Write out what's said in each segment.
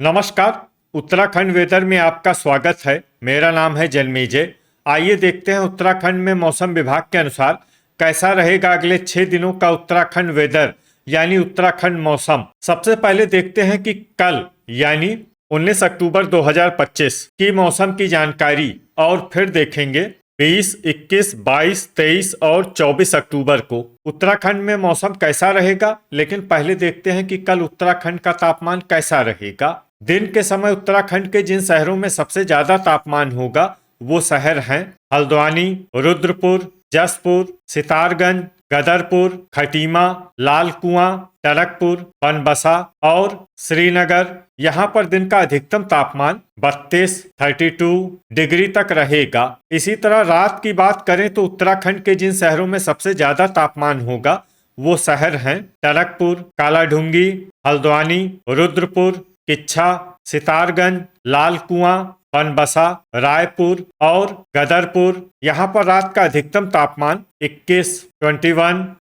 नमस्कार। उत्तराखंड वेदर में आपका स्वागत है। मेरा नाम है जन्मेजय। आइए देखते हैं उत्तराखंड में मौसम विभाग के अनुसार कैसा रहेगा अगले 6 दिनों का उत्तराखंड वेदर यानी उत्तराखंड मौसम। सबसे पहले देखते हैं कि कल यानी 19 अक्टूबर 2025 की मौसम की जानकारी और फिर देखेंगे 20, 21, 22, 23 और 24 अक्टूबर को उत्तराखंड में मौसम कैसा रहेगा। लेकिन पहले देखते हैं कि कल उत्तराखंड का तापमान कैसा रहेगा। दिन के समय उत्तराखंड के जिन शहरों में सबसे ज्यादा तापमान होगा वो शहर हैं हल्द्वानी, रुद्रपुर, जसपुर, सितारगंज, गदरपुर, खटीमा, लाल कुआं, टनकपुर, बनबसा और श्रीनगर। यहाँ पर दिन का अधिकतम तापमान 32 डिग्री तक रहेगा। इसी तरह रात की बात करें तो उत्तराखंड के जिन शहरों में सबसे ज्यादा तापमान होगा वो शहर हैं टनकपुर, कालाढूंगी, हल्द्वानी, रुद्रपुर, किच्छा, सितारगंज, लाल कुआं, बनबसा, रायपुर और गदरपुर। यहाँ पर रात का अधिकतम तापमान 21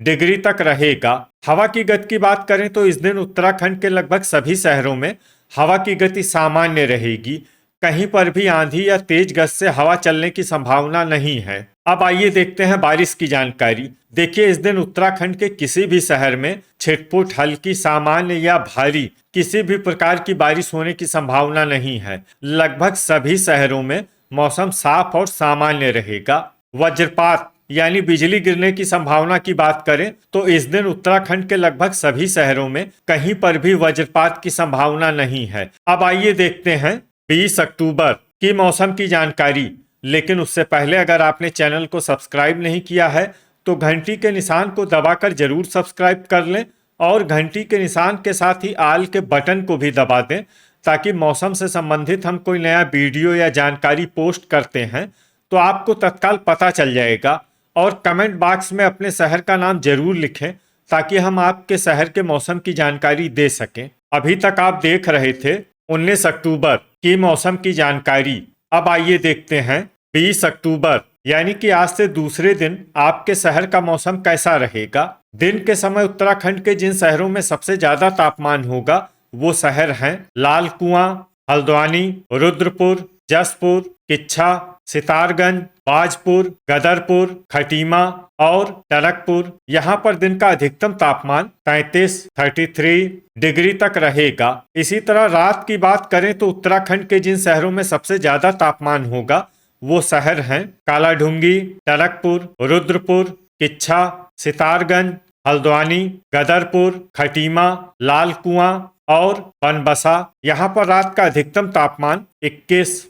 डिग्री तक रहेगा। हवा की गति की बात करें तो इस दिन उत्तराखंड के लगभग सभी शहरों में हवा की गति सामान्य रहेगी। कहीं पर भी आंधी या तेज गति से हवा चलने की संभावना नहीं है। अब आइए देखते हैं बारिश की जानकारी। देखिए, इस दिन उत्तराखंड के किसी भी शहर में छिटपुट, हल्की, सामान्य या भारी किसी भी प्रकार की बारिश होने की संभावना नहीं है। लगभग सभी शहरों में मौसम साफ और सामान्य रहेगा। वज्रपात यानी बिजली गिरने की संभावना की बात करें तो इस दिन उत्तराखंड के लगभग सभी शहरों में कहीं पर भी वज्रपात की संभावना नहीं है। अब आइए देखते हैं 20 अक्टूबर की मौसम की जानकारी। लेकिन उससे पहले अगर आपने चैनल को सब्सक्राइब नहीं किया है तो घंटी के निशान को दबाकर जरूर सब्सक्राइब कर लें और घंटी के निशान के साथ ही आल के बटन को भी दबा दें ताकि मौसम से संबंधित हम कोई नया वीडियो या जानकारी पोस्ट करते हैं तो आपको तत्काल पता चल जाएगा। और कमेंट बॉक्स में अपने शहर का नाम जरूर लिखें ताकि हम आपके शहर के मौसम की जानकारी दे सकें। अभी तक आप देख रहे थे 19 अक्टूबर की मौसम की जानकारी। अब आइए देखते हैं 20 अक्टूबर यानी कि आज से दूसरे दिन आपके शहर का मौसम कैसा रहेगा। दिन के समय उत्तराखंड के जिन शहरों में सबसे ज्यादा तापमान होगा वो शहर हैं लाल कुआं, हल्द्वानी, रुद्रपुर, जसपुर, किच्छा, सितारगंज, बाजपुर, गदरपुर, खटीमा और टनकपुर। यहाँ पर दिन का अधिकतम तापमान 33 डिग्री तक रहेगा। इसी तरह रात की बात करें तो उत्तराखंड के जिन शहरों में सबसे ज्यादा तापमान होगा वो शहर हैं कालाढूंगी, टनकपुर, रुद्रपुर, किच्छा, सितारगंज, हल्द्वानी, गदरपुर, खटीमा, लाल कुआं और बनबसा। यहाँ पर रात का अधिकतम तापमान 21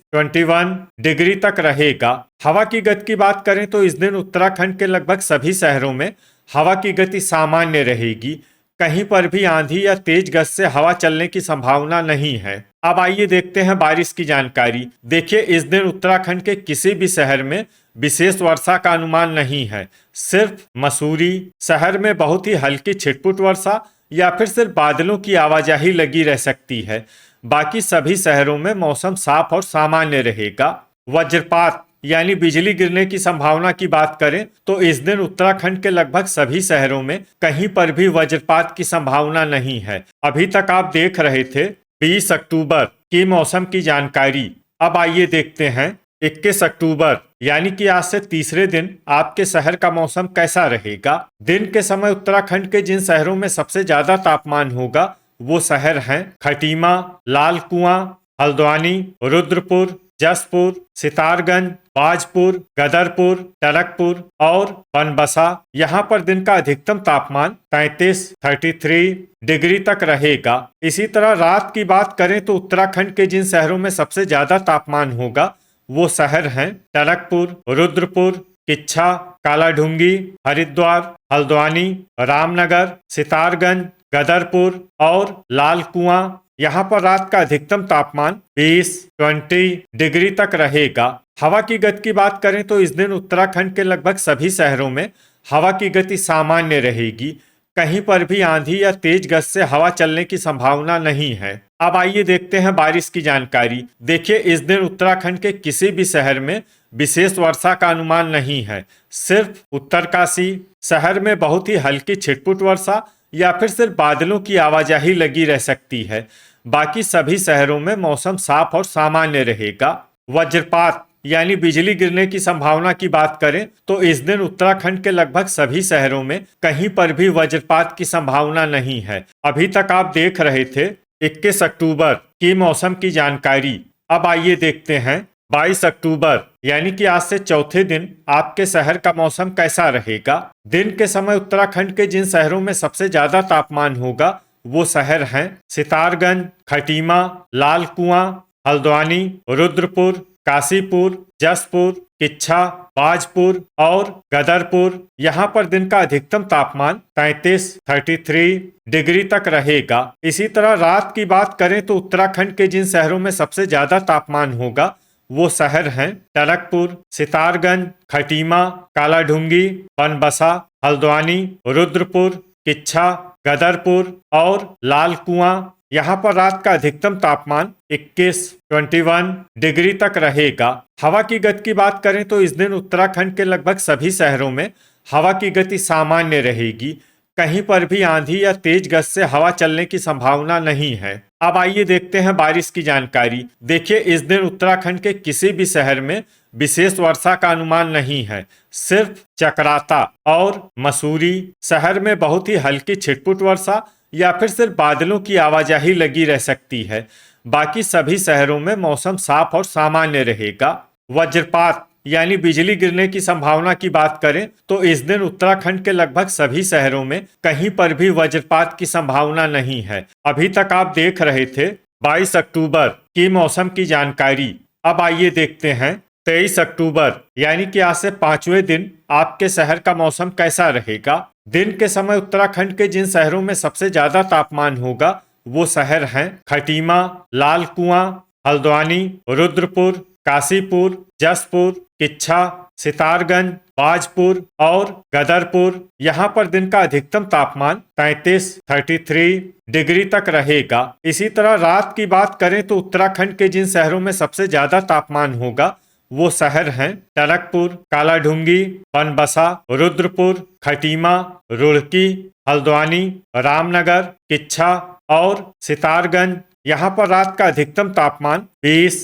डिग्री तक रहेगा। हवा की गति की बात करें तो इस दिन उत्तराखंड के लगभग सभी शहरों में हवा की गति सामान्य रहेगी। कहीं पर भी आंधी या तेज गति से हवा चलने की संभावना नहीं है। अब आइए देखते हैं बारिश की जानकारी। देखिए, इस दिन उत्तराखंड के किसी भी शहर में विशेष वर्षा का अनुमान नहीं है। सिर्फ मसूरी शहर में बहुत ही हल्की छिटपुट वर्षा या फिर सिर्फ बादलों की आवाजाही लगी रह सकती है। बाकी सभी शहरों में मौसम साफ और सामान्य रहेगा। वज्रपात यानी बिजली गिरने की संभावना की बात करें तो इस दिन उत्तराखंड के लगभग सभी शहरों में कहीं पर भी वज्रपात की संभावना नहीं है। अभी तक आप देख रहे थे 20 अक्टूबर की मौसम की जानकारी। अब आइए देखते हैं 21 अक्टूबर यानी कि आज से तीसरे दिन आपके शहर का मौसम कैसा रहेगा। दिन के समय उत्तराखंड के जिन शहरों में सबसे ज्यादा तापमान होगा वो शहर हैं खटीमा, लाल कुआं, हल्द्वानी, रुद्रपुर, जसपुर, सितारगंज, बाजपुर, गदरपुर, टनकपुर और बनबसा। यहाँ पर दिन का अधिकतम तापमान 33 डिग्री तक रहेगा। इसी तरह रात की बात करें तो उत्तराखंड के जिन शहरों में सबसे ज्यादा तापमान होगा वो शहर हैं टनकपुर, रुद्रपुर, किच्छा, कालाढूंगी, हरिद्वार, हल्द्वानी, रामनगर, सितारगंज, गदरपुर और लाल कुआं। यहाँ पर रात का अधिकतम तापमान 20 डिग्री तक रहेगा। हवा की गति की बात करें तो इस दिन उत्तराखंड के लगभग सभी शहरों में हवा की गति सामान्य रहेगी। कहीं पर भी आंधी या तेज गति से हवा चलने की संभावना नहीं है। अब आइए देखते हैं बारिश की जानकारी। देखिए, इस दिन उत्तराखंड के किसी भी शहर में विशेष वर्षा का अनुमान नहीं है। सिर्फ उत्तरकाशी शहर में बहुत ही हल्की छिटपुट वर्षा या फिर सिर्फ बादलों की आवाजाही लगी रह सकती है। बाकी सभी शहरों में मौसम साफ और सामान्य रहेगा। वज्रपात यानी बिजली गिरने की संभावना की बात करें तो इस दिन उत्तराखंड के लगभग सभी शहरों में कहीं पर भी वज्रपात की संभावना नहीं है। अभी तक आप देख रहे थे 21 अक्टूबर की मौसम की जानकारी। अब आइए देखते हैं 22 अक्टूबर यानी कि आज से चौथे दिन आपके शहर का मौसम कैसा रहेगा। दिन के समय उत्तराखंड के जिन शहरों में सबसे ज्यादा तापमान होगा वो शहर हैं सितारगंज, खटीमा, लाल कुआं, हल्द्वानी, रुद्रपुर, काशीपुर, जसपुर, किच्छा, बाजपुर और गदरपुर। यहाँ पर दिन का अधिकतम तापमान 33 डिग्री तक रहेगा। इसी तरह रात की बात करें तो उत्तराखंड के जिन शहरों में सबसे ज्यादा तापमान होगा वो शहर हैं टनकपुर, सितारगंज, खटीमा, कालाढूंगी, बनबसा, हल्द्वानी, रुद्रपुर, किच्छा, गदरपुर और लाल कुआं। यहाँ पर रात का अधिकतम तापमान 21 डिग्री तक रहेगा। हवा की गति की बात करें तो इस दिन उत्तराखंड के लगभग सभी शहरों में हवा की गति सामान्य रहेगी। कहीं पर भी आंधी या तेज गति से हवा चलने की संभावना नहीं है। अब आइए देखते हैं बारिश की जानकारी। देखिए, इस दिन उत्तराखंड के किसी भी शहर में विशेष वर्षा का अनुमान नहीं है। सिर्फ चकराता और मसूरी शहर में बहुत ही हल्की छिटपुट वर्षा या फिर सिर्फ बादलों की आवाजाही लगी रह सकती है। बाकी सभी शहरों में मौसम साफ और सामान्य रहेगा। वज्रपात यानी बिजली गिरने की संभावना की बात करें तो इस दिन उत्तराखंड के लगभग सभी शहरों में कहीं पर भी वज्रपात की संभावना नहीं है। अभी तक आप देख रहे थे 22 अक्टूबर की मौसम की जानकारी। अब आइए देखते हैं 23 अक्टूबर यानी कि आज से 5वें दिन आपके शहर का मौसम कैसा रहेगा। दिन के समय उत्तराखंड के जिन शहरों में सबसे ज्यादा तापमान होगा वो शहर हैं खटीमा, लाल कुआं, हल्द्वानी, रुद्रपुर, काशीपुर, जसपुर, किच्छा, सितारगंज, बाजपुर और गदरपुर। यहाँ पर दिन का अधिकतम तापमान 33 डिग्री तक रहेगा। इसी तरह रात की बात करें तो उत्तराखंड के जिन शहरों में सबसे ज्यादा तापमान होगा वो शहर हैं टनकपुर, कालाढूंगी, बनबसा, रुद्रपुर, खटीमा, रुड़की, हल्द्वानी, रामनगर, किच्छा और सितारगंज। यहाँ पर रात का अधिकतम तापमान 20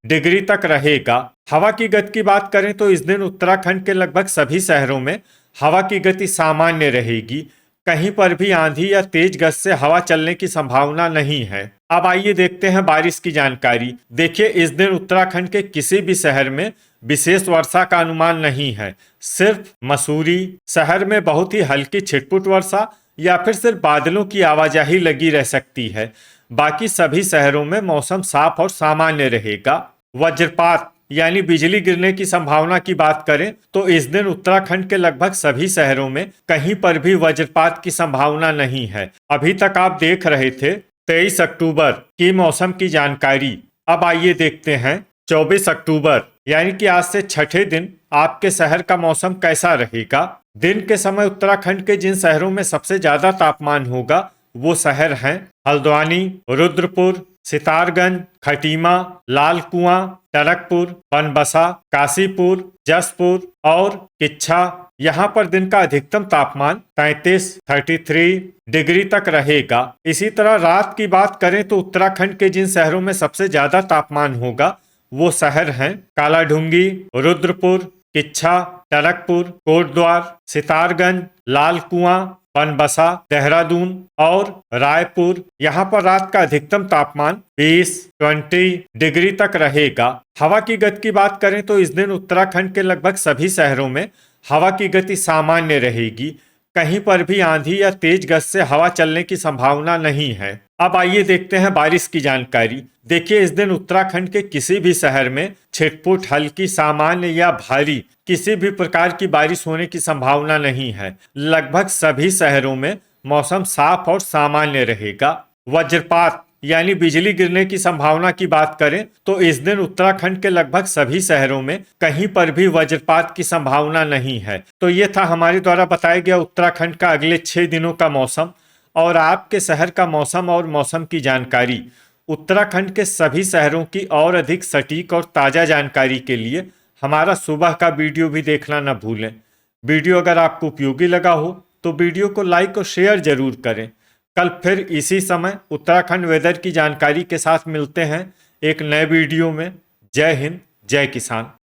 डिग्री तक रहेगा। हवा की गति की बात करें तो इस दिन उत्तराखंड के लगभग सभी शहरों में हवा की गति सामान्य रहेगी। कहीं पर भी आंधी या तेज गति से हवा चलने की संभावना नहीं है। अब आइए देखते हैं बारिश की जानकारी। देखिए, इस दिन उत्तराखंड के किसी भी शहर में विशेष वर्षा का अनुमान नहीं है। सिर्फ मसूरी शहर में बहुत ही हल्की छिटपुट वर्षा या फिर सिर्फ बादलों की आवाजाही लगी रह सकती है। बाकी सभी शहरों में मौसम साफ और सामान्य रहेगा। वज्रपात यानी बिजली गिरने की संभावना की बात करें तो इस दिन उत्तराखंड के लगभग सभी शहरों में कहीं पर भी वज्रपात की संभावना नहीं है। अभी तक आप देख रहे थे 23 अक्टूबर की मौसम की जानकारी। अब आइए देखते हैं 24 अक्टूबर यानी कि आज से छठे दिन आपके शहर का मौसम कैसा रहेगा। दिन के समय उत्तराखंड के जिन शहरों में सबसे ज्यादा तापमान होगा वो शहर हैं हल्द्वानी, रुद्रपुर, सितारगंज, खटीमा, लाल कुआं, टनकपुर, बनबसा, काशीपुर, जसपुर और किच्छा। यहाँ पर दिन का अधिकतम तापमान 33 डिग्री तक रहेगा। इसी तरह रात की बात करें तो उत्तराखंड के जिन शहरों में सबसे ज्यादा तापमान होगा वो शहर हैं कालाढूंगी, रुद्रपुर, किच्छा, टनकपुर, कोटद्वार, सितारगंज, लाल कुआं, बनबसा, देहरादून और रायपुर। यहाँ पर रात का अधिकतम तापमान 20 डिग्री तक रहेगा। हवा की गति की बात करें तो इस दिन उत्तराखंड के लगभग सभी शहरों में हवा की गति सामान्य रहेगी। कहीं पर भी आंधी या तेज गति से हवा चलने की संभावना नहीं है। अब आइए देखते हैं बारिश की जानकारी। देखिए, इस दिन उत्तराखंड के किसी भी शहर में छिटपुट, हल्की, सामान्य या भारी किसी भी प्रकार की बारिश होने की संभावना नहीं है। लगभग सभी शहरों में मौसम साफ और सामान्य रहेगा। वज्रपात यानी बिजली गिरने की संभावना की बात करें तो इस दिन उत्तराखंड के लगभग सभी शहरों में कहीं पर भी वज्रपात की संभावना नहीं है। तो ये था हमारे द्वारा बताया गया उत्तराखंड का अगले 6 दिनों का मौसम और आपके शहर का मौसम और मौसम की जानकारी। उत्तराखंड के सभी शहरों की और अधिक सटीक और ताज़ा जानकारी के लिए हमारा सुबह का वीडियो भी देखना न भूलें। वीडियो अगर आपको उपयोगी लगा हो तो वीडियो को लाइक और शेयर जरूर करें। कल फिर इसी समय उत्तराखंड वेदर की जानकारी के साथ मिलते हैं एक नए वीडियो में। जय हिंद, जय किसान।